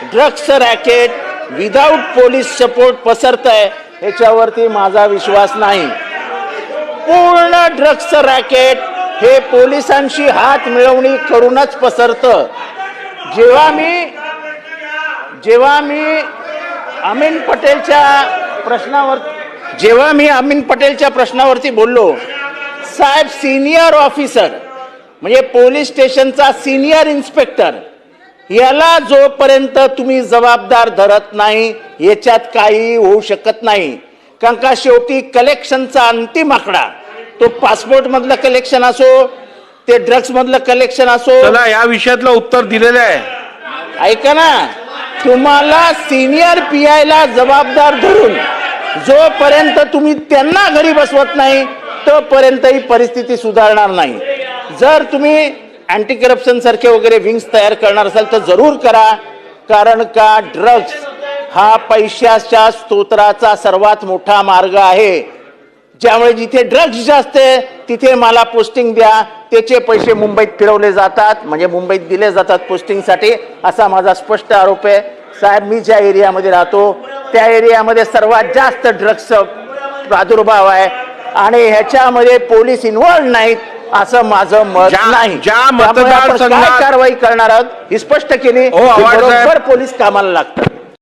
Drugs racket without police support पसरत आहे ह्याच्यावरती माझा विश्वास नाही. पूर्ण ड्रग्स रॅकेट हे पोलिसांशी हात मिळवणी करूनच पसरतं. जेव्हा मी अमीन पटेलच्या प्रश्नावरती बोललो, साहेब सिनियर ऑफिसर म्हणजे पोलीस स्टेशनचा सिनियर इन्स्पेक्टर याला जोपर्यंत तुम्ही जबाबदार धरत नाही याच्यात काही होऊ शकत नाही. कारण का शेवटी कलेक्शनचा अंतिम आकडा तो पासपोर्ट मधलं कलेक्शन असो, ते ड्रग्स मधलं कलेक्शन असो. चला या विषयातलं उत्तर दिलेलं आहे. ऐका ना, तुम्हाला सिनियर PI ला जबाबदार धरून जोपर्यंत तुम्ही त्यांना घरी बसवत नाही तोपर्यंत ही परिस्थिती सुधारणार नाही. जर तुम्ही अँटी करप्शन सारखे वगैरे विंग्स तयार करणार असाल तर जरूर करा. कारण का ड्रग्स हा पैशाच्या स्तोत्राचा सर्वात मोठा मार्ग आहे. ज्यामुळे जिथे ड्रग्स जास्त आहे तिथे मला पोस्टिंग द्या, त्याचे पैसे मुंबईत फिरवले जातात, म्हणजे मुंबईत दिले जातात पोस्टिंगसाठी, असा माझा स्पष्ट आरोप आहे. साहेब, मी ज्या एरियामध्ये राहतो त्या एरियामध्ये सर्वात जास्त ड्रग्स प्रादुर्भाव आहे आणि ह्याच्यामध्ये पोलीस इन्व्हॉल्व नाहीत असं माझं मत नाही. ज्या मतदारसंघात काय कारवाई करणार आहोत ही स्पष्ट केली, बरोबर पोलीस कामाला लागतात.